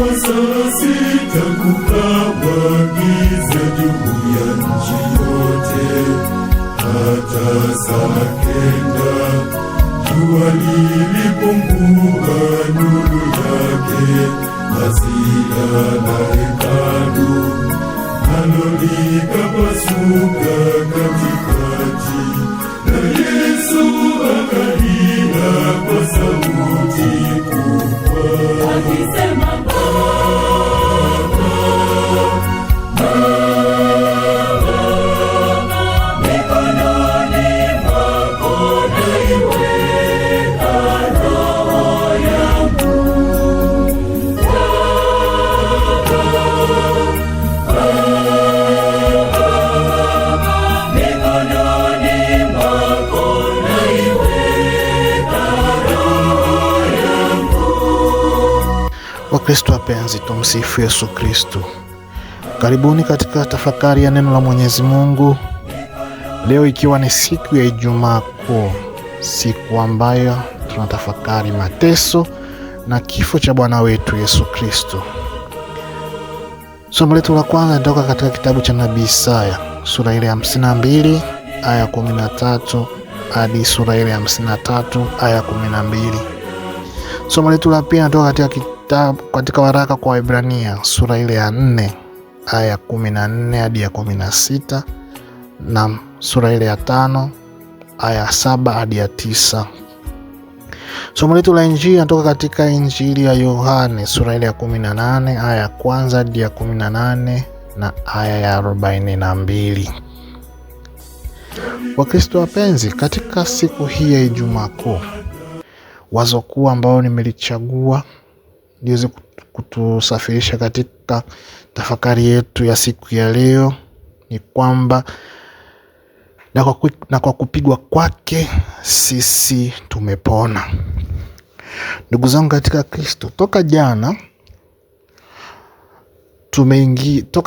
saa sita kukawa giza juu ya nchi yote, hata saa kenda jua lilipungua nuru yake, pazia la hekalu nalo likapasuka katikati, na Yesu akalia kwa sauti kubwa akisema, Wakristo wapenzi, tumsifu Yesu Kristo. Karibuni katika tafakari ya neno la Mwenyezi Mungu. Leo ikiwa ni siku ya Ijumaa Kuu, siku ambayo tunatafakari mateso na kifo cha Bwana wetu Yesu Kristo. Somo letu la kwanza linatoka katika kitabu cha Nabii Isaya, sura ile ya 52 aya 13 hadi sura ile ya 53 aya 12. Somo letu la pili linatoka katika waraka kwa Waebrania, sura ile ya 4 aya 14 hadi ya 16 na sura ile ya 5 aya 7 hadi ya 9. Somo letu la Injili linatoka katika Injili ya Yohane, sura ile ya 18 aya ya kwanza hadi ya 18 na aya ya 42. Wakristo wapenzi, katika siku hii ya Ijumaa Kuu, wazo kuu ambao nimelichagua liweze kutusafirisha katika tafakari yetu ya siku ya leo ni kwamba na kwa kupigwa kwake sisi tumepona. Ndugu zangu katika Kristo, toka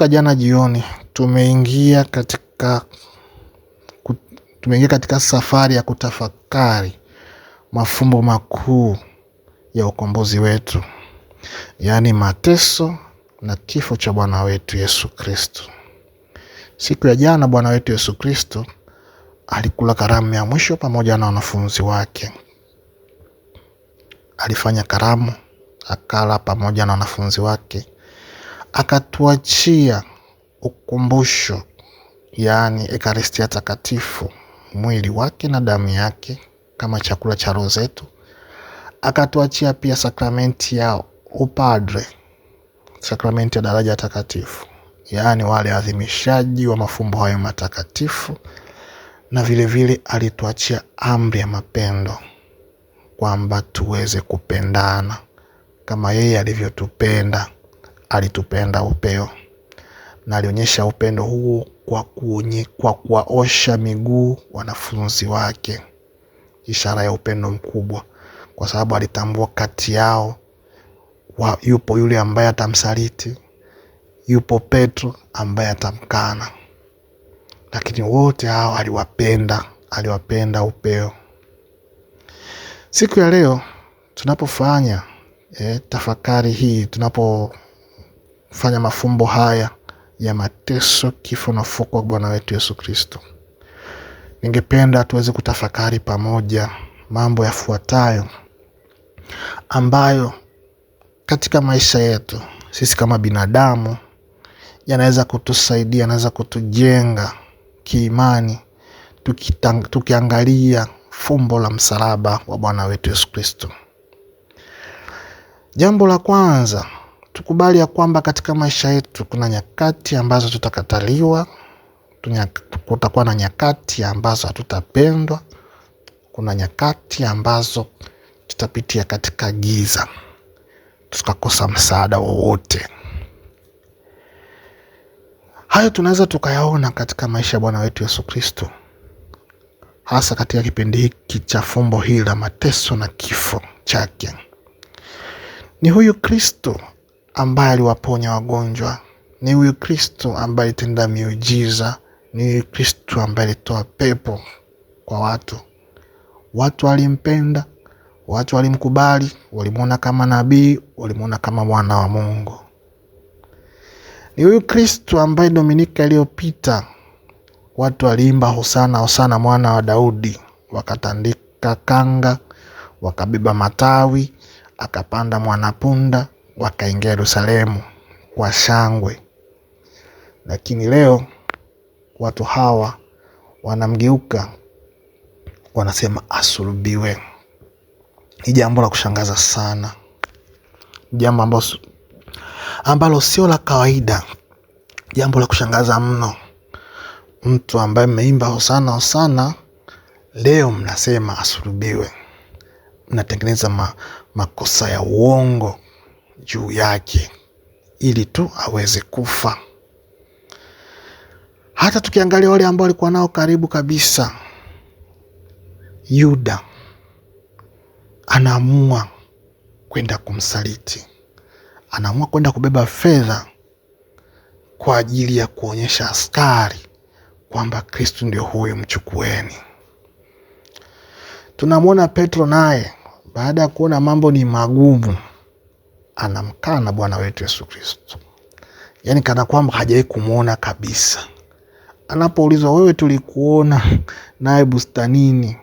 jana jioni tumeingia katika safari ya kutafakari mafumbo makuu ya ukombozi wetu, yaani mateso na kifo cha Bwana wetu Yesu Kristo. Siku ya jana Bwana wetu Yesu Kristo alikula karamu ya mwisho pamoja na wanafunzi wake. Alifanya karamu, akala pamoja na wanafunzi wake, akatuachia ukumbusho, yaani Ekaristia Takatifu, mwili wake na damu yake kama chakula cha roho zetu. Akatuachia pia sakramenti ya upadre, sakramenti ya daraja takatifu, yaani wale adhimishaji wa mafumbo hayo matakatifu. Na vile vile alituachia amri ya mapendo, kwamba tuweze kupendana kama yeye alivyotupenda. Alitupenda upeo, na alionyesha upendo huo kwa kuwaosha miguu wanafunzi wake, ishara ya upendo mkubwa, kwa sababu alitambua kati yao yupo yule ambaye atamsaliti, yupo Petro ambaye atamkana, lakini wote hao aliwapenda upeo. Siku ya leo tunapofanya tafakari hii, tunapofanya mafumbo haya ya mateso, kifo na ufufuko wa Bwana wetu Yesu Kristo, ningependa tuweze kutafakari pamoja mambo yafuatayo ambayo katika maisha yetu sisi kama binadamu yanaweza kutusaidia, yanaweza kutujenga kiimani, tukiangalia fumbo la msalaba wa Bwana wetu Yesu Kristo. Jambo la kwanza, tukubali ya kwamba katika maisha yetu kuna nyakati ambazo tutakataliwa, kutakuwa na nyakati ambazo hatutapendwa, kuna nyakati ambazo tutapitia katika giza, tukakosa msaada wowote. Hayo tunaweza tukayaona katika maisha ya Bwana wetu Yesu Kristo, hasa katika kipindi hiki cha fumbo hili la mateso na kifo chake. Ni huyu Kristo ambaye aliwaponya wagonjwa, ni huyu Kristo ambaye alitenda miujiza, ni huyu Kristo ambaye alitoa pepo kwa watu. Watu walimpenda, Watu walimkubali, walimuona kama nabii, walimuona kama mwana wa Mungu. Ni huyu Kristo ambaye Dominika iliyopita watu waliimba hosana hosana mwana wa Daudi, wakatandika kanga, wakabeba matawi, akapanda mwanapunda, wakaingia Yerusalemu kwa shangwe. Lakini leo watu hawa wanamgeuka, wanasema asulubiwe. Ni jambo la kushangaza sana, jambo ambalo sio la kawaida, jambo la kushangaza mno. Mtu ambaye mmeimba hosana hosana, leo mnasema asulubiwe. Mnatengeneza makosa ya uongo juu yake ili tu aweze kufa. Hata tukiangalia wale ambao walikuwa nao karibu kabisa, Yuda anaamua kwenda kumsaliti, anaamua kwenda kubeba fedha kwa ajili ya kuonyesha askari kwamba Kristo ndio huyo, mchukueni. Tunamwona Petro naye baada ya kuona mambo ni magumu, anamkana Bwana wetu Yesu Kristo. Yaani kana kwamba hajawahi kumuona kabisa. Anapoulizwa, wewe tulikuona naye bustanini,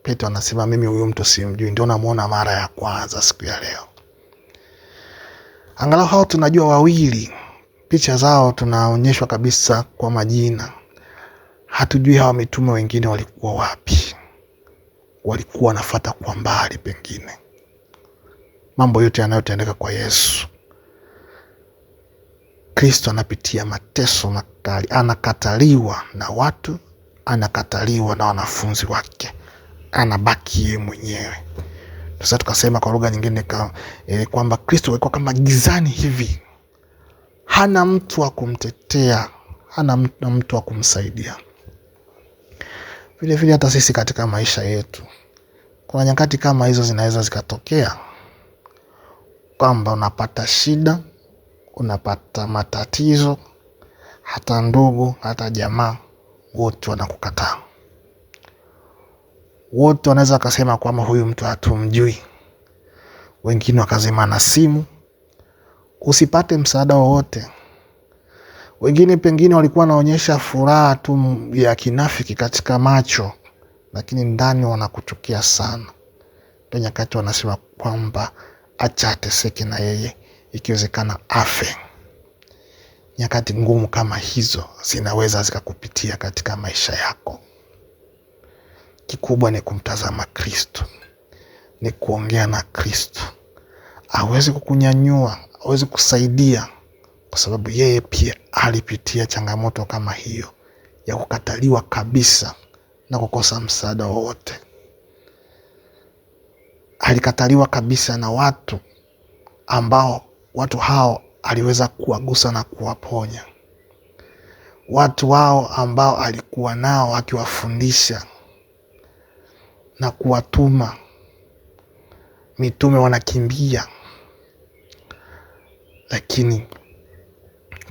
Petro anasema mimi huyo mtu simjui, ndio namuona mara ya kwanza siku ya leo. Angalau hao tunajua wawili, picha zao tunaonyeshwa kabisa kwa majina. Hatujui hawa mitume wengine walikuwa wapi, walikuwa wanafuata kwa mbali pengine. Mambo yote yanayotendeka kwa Yesu, Kristo anapitia mateso makali, anakataliwa na watu, anakataliwa na wanafunzi wake, anabaki yeye mwenyewe. Sasa tukasema kwa lugha nyingine kwamba Kristo alikuwa kama gizani hivi, hana mtu wa kumtetea, hana mtu wa kumsaidia. Vile vile hata sisi katika maisha yetu kuna nyakati kama hizo zinaweza zikatokea, kwamba unapata shida, unapata matatizo, hata ndugu, hata jamaa, wote wanakukataa. Wote wanaweza kusema kwamba huyu mtu hatumjui. Wengine wakazima na simu, usipate msaada wowote. Wengine pengine walikuwa wanaonyesha furaha tu ya kinafiki katika macho, lakini ndani wanakuchukia sana. Ndio nyakati wanasema kwamba acha ateseke na yeye, ikiwezekana afe. Nyakati ngumu kama hizo zinaweza zikakupitia katika maisha yako. Kikubwa ni kumtazama Kristo, ni kuongea na Kristo, aweze kukunyanyua, aweze kusaidia, kwa sababu yeye pia alipitia changamoto kama hiyo ya kukataliwa kabisa na kukosa msaada wowote. Alikataliwa kabisa na watu ambao watu hao aliweza kuwagusa na kuwaponya. Watu wao ambao alikuwa nao akiwafundisha na kuwatuma. Mitume wanakimbia, lakini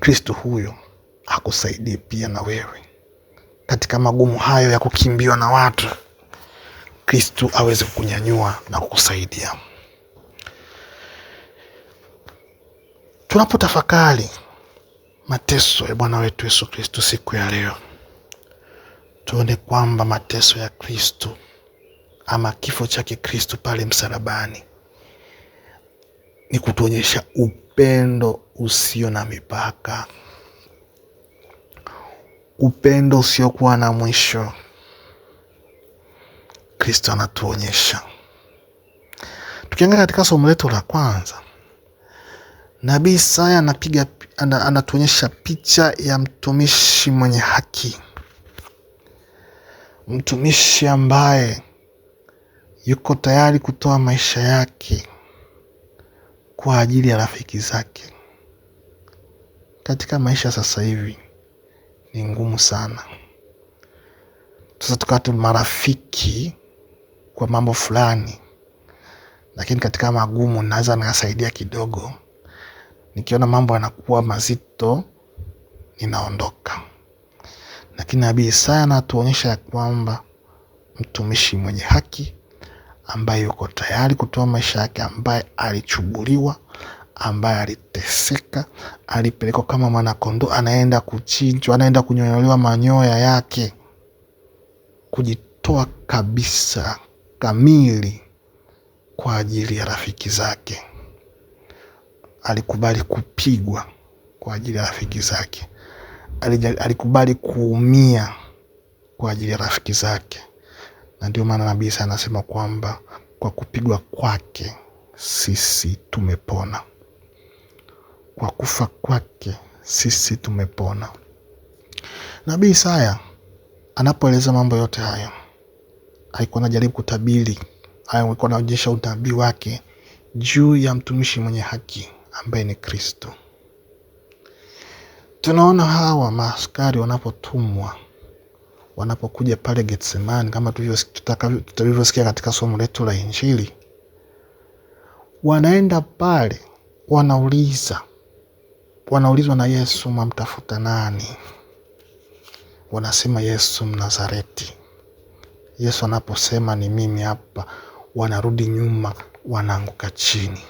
Kristo huyo akusaidie pia na wewe katika magumu hayo ya kukimbiwa na watu. Kristo aweze kukunyanyua na kukusaidia. Tunapotafakari mateso ya Bwana wetu Yesu Kristo siku ya leo, tuone kwamba mateso ya Kristo ama kifo chake Kristo pale msalabani ni kutuonyesha upendo usio na mipaka, upendo usiokuwa na mwisho. Kristo anatuonyesha. Tukiangalia katika somo letu la kwanza, Nabii Isaya anatuonyesha picha ya mtumishi mwenye haki, mtumishi ambaye yuko tayari kutoa maisha yake kwa ajili ya rafiki zake. Katika maisha sasa hivi ni ngumu sana. Sasa tukati marafiki kwa mambo fulani, lakini katika magumu naweza nikasaidia kidogo. Nikiona mambo yanakuwa mazito ninaondoka. Lakini Nabii Isaya anatuonyesha kwamba mtumishi mwenye haki ambaye yuko tayari kutoa maisha yake, ambaye alichubuliwa, ambaye aliteseka, alipelekwa kama mwanakondoo, anaenda kuchinjwa, anaenda kunyolewa manyoya yake, kujitoa kabisa kamili kwa ajili ya rafiki zake. Alikubali kupigwa kwa ajili ya rafiki zake. Alikubali kuumia kwa ajili ya rafiki zake. Na ndio maana nabii Isaya anasema kwamba kwa kupigwa kwake sisi tumepona. Kwa kufa kwake sisi tumepona. Nabii Isaya anapoeleza mambo yote haya, alikuwa anajaribu kutabiri, alikuwa anaonyesha unabii wake juu ya mtumishi mwenye haki ambaye ni Kristo. Tunaona hawa maaskari wanapotumwa, wanapokuja pale Getsemani, kama tulivyosikia katika somo letu la Injili, wanaenda pale, wanaulizwa na Yesu, mamtafuta nani? Wanasema Yesu Mnazareti. Yesu anaposema ni mimi hapa, wanarudi nyuma, wanaanguka chini.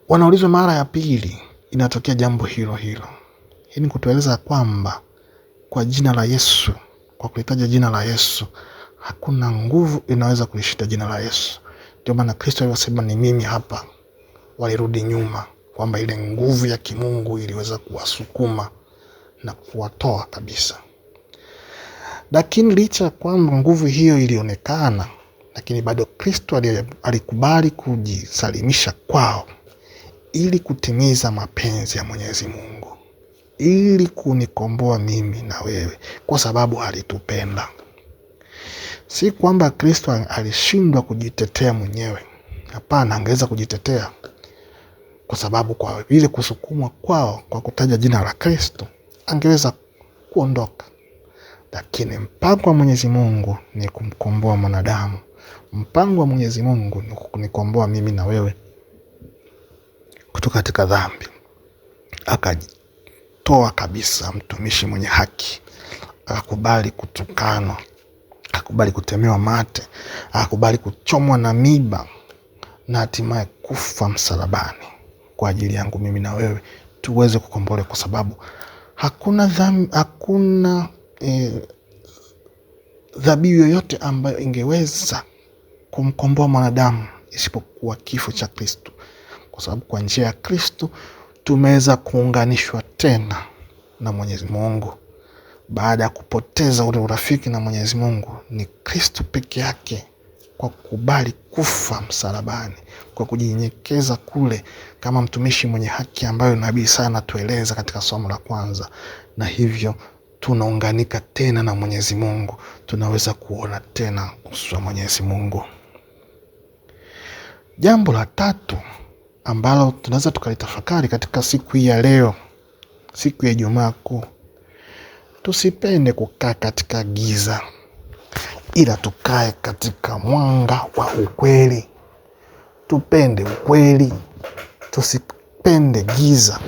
Wanaulizwa mara ya pili, inatokea jambo hilo hilo. Hii ni kutueleza kwamba kwa jina la Yesu, kwa kulitaja jina la Yesu, hakuna nguvu inaweza kulishinda jina la Yesu. Ndio maana Kristo alisema ni mimi hapa, walirudi nyuma, kwamba ile nguvu ya kimungu iliweza kuwasukuma na kuwatoa kabisa. Lakini licha kwamba nguvu hiyo ilionekana, lakini bado Kristo alikubali kujisalimisha kwao ili kutimiza mapenzi ya Mwenyezi Mungu, ili kunikomboa mimi na wewe, kwa sababu alitupenda. Si kwamba Kristo alishindwa kujitetea mwenyewe. Hapana, angeweza kujitetea, kwa sababu kwa vile kusukumwa kwao kwa kutaja jina la Kristo, angeweza kuondoka. Lakini mpango wa Mwenyezi Mungu ni kumkomboa mwanadamu. Mpango wa Mwenyezi Mungu ni kunikomboa mimi na wewe kutoka katika dhambi. Akajitoa kabisa mtumishi mwenye haki, akakubali kutukanwa, akakubali kutemewa mate, akakubali kuchomwa na miba, na hatimaye kufa msalabani kwa ajili yangu mimi na wewe tuweze kukombolewa, kwa sababu hakuna dhabihu yoyote ambayo ingeweza kumkomboa mwanadamu isipokuwa kifo cha Kristo. Kwa sababu kwa njia ya Kristo tumeweza kuunganishwa tena na Mwenyezi Mungu. Baada ya kupoteza ule urafiki na Mwenyezi Mungu, ni Kristo peke yake kwa kukubali kufa msalabani, kwa kujinyenyekeza kule kama mtumishi mwenye haki, ambayo nabii sana tueleza katika somo la kwanza, na hivyo tunaunganika tena na Mwenyezi Mungu, tunaweza kuona tena uso wa Mwenyezi Mungu. Jambo la tatu ambalo tunaweza tukalitafakari katika siku hii ya leo, siku ya Ijumaa Kuu, tusipende kukaa katika giza, ila tukae katika mwanga wa ukweli. Tupende ukweli, tusipende giza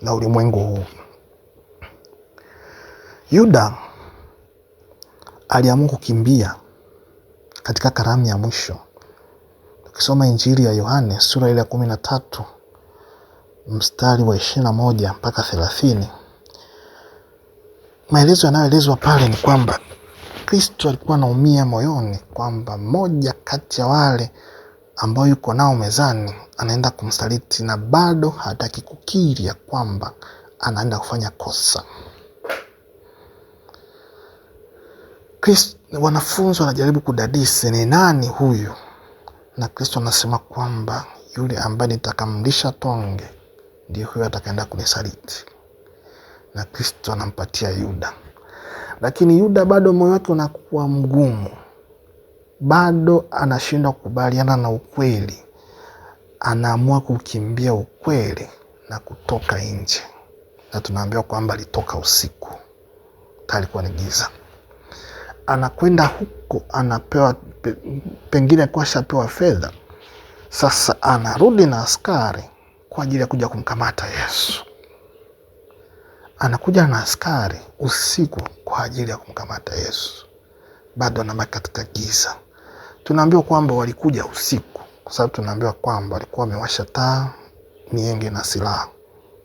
la ulimwengu huu. Yuda aliamua kukimbia katika karamu ya mwisho. Tukisoma Injili ya Yohane sura ile ya 13 mstari wa 21 mpaka 30, maelezo yanayoelezwa pale ni kwamba Kristo alikuwa anaumia moyoni kwamba mmoja kati ya wale ambao yuko nao mezani anaenda kumsaliti, na bado hataki kukiri ya kwamba anaenda kufanya kosa. Wanafunzi wanajaribu kudadisi ni nani huyu, na Kristo anasema kwamba yule ambaye nitakamlisha tonge ndiye huyo atakaenda kunisaliti. Na Kristo anampatia Yuda. Lakini Yuda bado moyo wake unakuwa mgumu, bado anashindwa kukubaliana na ukweli. Anaamua kukimbia ukweli na kutoka nje, na tunaambiwa kwamba alitoka usiku, alikuwa ni giza. Anakwenda huko, anapewa pengine kwa shapewa fedha. Sasa anarudi na askari kwa ajili ya kuja kumkamata Yesu. Anakuja na askari usiku kwa ajili ya kumkamata Yesu. Bado anabaki katika giza, Tunaambiwa kwamba walikuja usiku, kwa sababu tunaambiwa kwamba walikuwa wamewasha taa, mienge na silaha.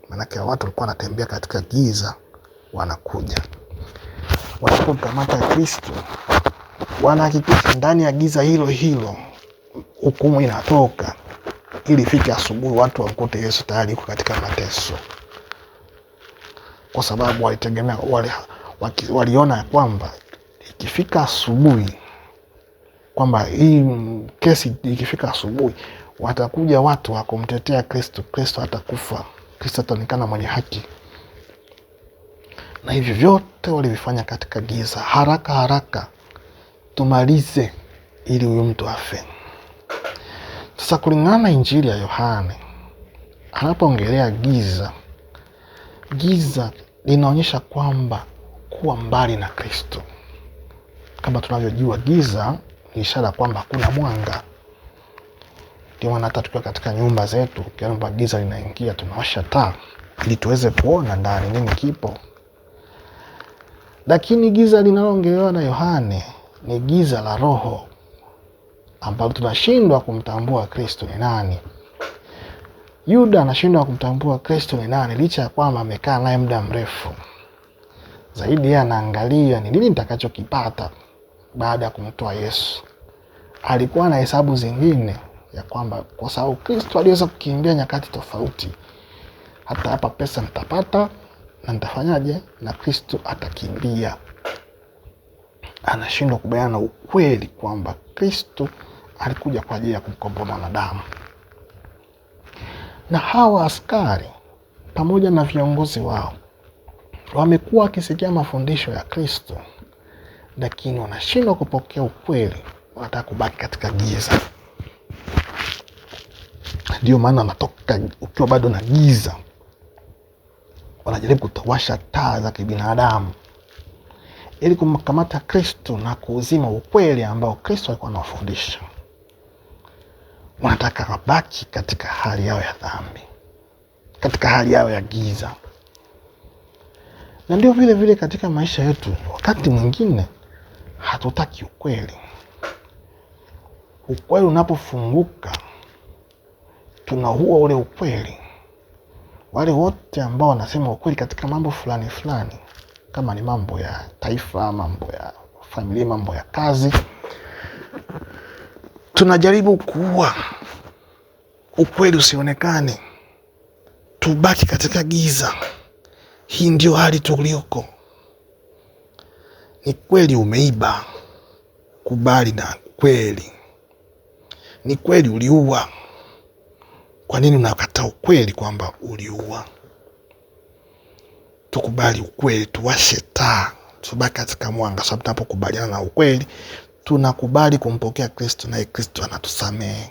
Maanake watu walikuwa wanatembea katika giza, wanakuja. Wanapomkamata Kristo, wanahakikisha ndani ya giza hilo hilo hukumu inatoka, ili ifike asubuhi watu wamkute Yesu tayari yuko katika mateso. Kwa sababu walitegemea, waliona kwamba ikifika asubuhi, kwamba hii kesi ikifika asubuhi watakuja watu wa kumtetea Kristo. Kristo atakufa, Kristo ataonekana mwenye haki. Na hivi vyote walivifanya katika giza, haraka tumalize ili huyu mtu afe. Sasa kulingana na Injili ya Yohane, anapoongelea giza linaonyesha kwamba kuwa mbali na Kristo. Kama tunavyojua, giza ni ishara kwamba hakuna mwanga. Ndio maana hata tukiwa katika nyumba zetu, ukiona giza linaingia, tunawasha taa ili tuweze kuona ndani nini kipo. Lakini giza linaloongelewa na Yohane ni giza la roho, ambalo tunashindwa kumtambua Kristo ni nani. Yuda anashindwa kumtambua Kristo ni nani, licha ya kwamba amekaa naye muda mrefu. Zaidi yeye anaangalia ni nini nitakachokipata baada ya kumtoa Yesu. Alikuwa na hesabu zingine ya kwamba kwa sababu Kristo aliweza kukimbia nyakati tofauti, hata hapa pesa nitapata na nitafanyaje, na Kristo atakimbia. Anashindwa kubaliana na ukweli kwamba Kristo alikuja kwa ajili ya kumkomboa mwanadamu. Na hawa askari pamoja na viongozi wao wamekuwa wakisikia mafundisho ya Kristo, lakini wanashindwa kupokea ukweli, wanataka kubaki katika giza. Ndio maana wanatoka ukiwa bado na giza, wanajaribu kutowasha taa za kibinadamu ili kumkamata Kristo na kuuzima ukweli ambao Kristo alikuwa anawafundisha. Wanataka wabaki katika hali yao ya dhambi, katika hali yao ya giza. Na ndio vile vile katika maisha yetu, wakati mwingine hatutaki ukweli. Ukweli unapofunguka, tunaua ule ukweli. Wale wote ambao wanasema ukweli katika mambo fulani fulani, kama ni mambo ya taifa, mambo ya familia, mambo ya kazi, tunajaribu kuua ukweli usionekane, tubaki katika giza. Hii ndio hali tulioko. Ni kweli umeiba, kubali na kweli. Ni kweli uliua, kwa nini unakataa ukweli kwamba uliua? Tukubali ukweli, tuwashe taa, tubaki katika mwanga. Sababu tunapokubaliana na ukweli, tunakubali kumpokea Kristo, na Kristo anatusamehe.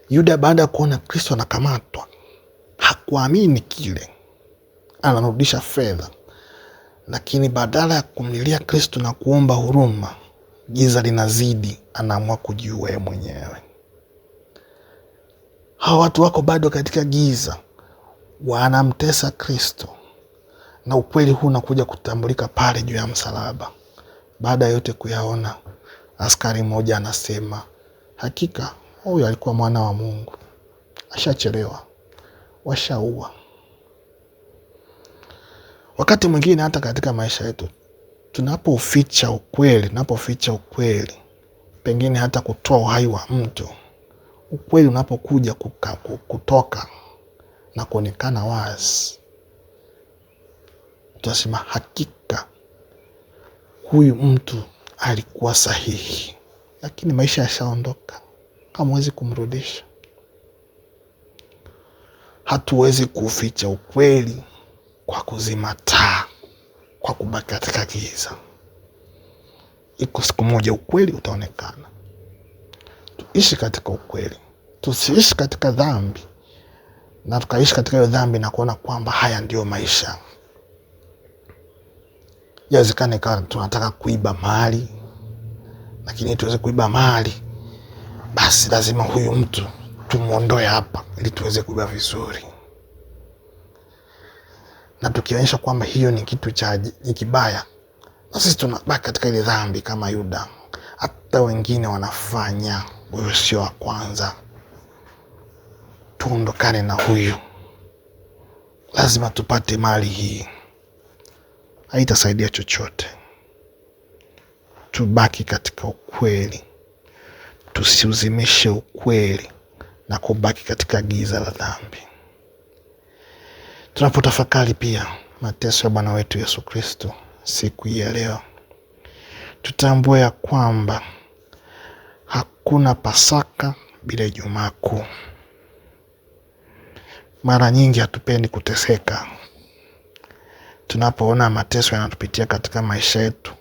Yuda baada ya kuona Kristo anakamatwa, hakuamini kile, anarudisha fedha. Lakini badala ya kumlilia Kristo na kuomba huruma, giza linazidi, anaamua kujiua yeye mwenyewe. Hawa watu wako bado katika giza, wanamtesa Kristo, na ukweli huu unakuja kutambulika pale juu ya msalaba. Baada yote kuyaona, askari mmoja anasema, hakika huyu alikuwa mwana wa Mungu. Ashachelewa, washaua. Wakati mwingine hata katika maisha yetu, tunapoficha ukweli, pengine hata kutoa uhai wa mtu, ukweli unapokuja kutoka na kuonekana wazi, tutasema hakika huyu mtu alikuwa sahihi. Lakini maisha yashaondoka, hamwezi kumrudisha. Hatuwezi kuficha ukweli kwa kuzima taa, kwa kubaki katika giza. Iko siku moja ukweli utaonekana. Tuishi katika ukweli, tusiishi katika dhambi, na tukaishi katika hiyo dhambi na kuona kwamba haya ndio maisha. Yawezekana ikawa tunataka kuiba mali, lakini tuweze kuiba mali, basi lazima huyu mtu tumuondoe hapa ili tuweze kuiba vizuri. Na tukionyesha kwamba hiyo ni kitu cha kibaya, na sisi tunabaki katika ile dhambi kama Yuda. hata wengine wanafanya, wewe sio wa kwanza. Tuondokane na huyu. Lazima tupate mali hii. Haitasaidia chochote. Tubaki katika ukweli. Tusiuzimishe ukweli na kubaki katika giza la dhambi. Tunapotafakari pia mateso ya Bwana wetu Yesu Kristo siku hii ya leo, tutambue ya kwamba hakuna Pasaka bila Ijumaa Kuu. Mara nyingi hatupendi kuteseka. Tunapoona mateso yanatupitia katika maisha yetu,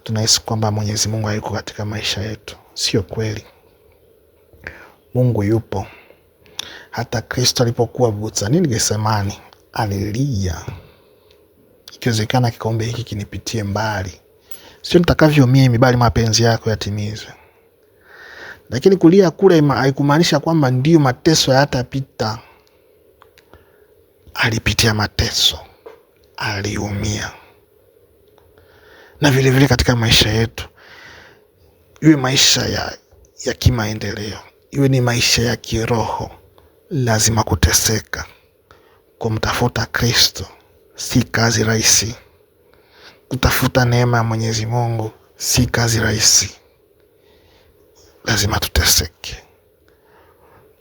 tunahisi kwamba Mwenyezi Mungu hayuko katika maisha yetu. Sio kweli. Mungu yupo. Hata Kristo alipokuwa bustanini Getsemani alilia, ikiwezekana kikombe hiki kinipitie mbali, sio nitakavyo mimi, bali mapenzi yako yatimizwe. Lakini kulia kule haikumaanisha kwamba ndio mateso hayatapita. Alipitia mateso, aliumia. Na vile vile katika maisha yetu, iwe maisha ya kimaendeleo, iwe ni maisha ya kiroho, lazima kuteseka. Kumtafuta Kristo si kazi rahisi. Kutafuta neema ya Mwenyezi Mungu si kazi rahisi. Lazima tuteseke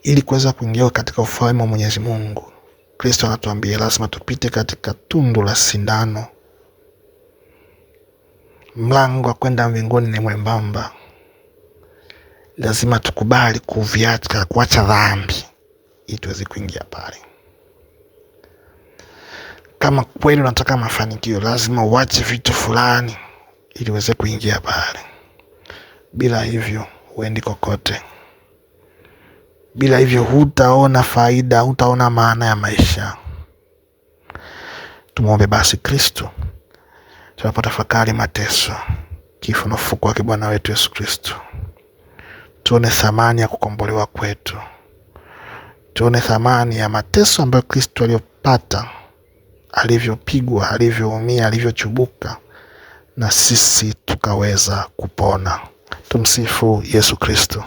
ili kuweza kuingia katika ufalme wa Mwenyezi Mungu. Kristo anatuambia lazima tupite katika tundu la sindano. Mlango wa kwenda mbinguni ni mwembamba. Lazima tukubali kuacha dhambi ili tuweze kuingia pale. Kama kweli unataka mafanikio, lazima uache vitu fulani ili uweze kuingia pale. Bila hivyo huendi kokote. Bila hivyo hutaona faida, hutaona maana ya maisha. Tumuombe basi Kristo tunapotafakari mateso, kifo na ufufuko wake Bwana wetu Yesu Kristo. Tuone thamani ya kukombolewa kwetu. Tuone thamani ya mateso ambayo Kristo aliyopata, alivyopigwa, alivyoumia, alivyochubuka, na sisi tukaweza kupona. Tumsifu Yesu Kristo.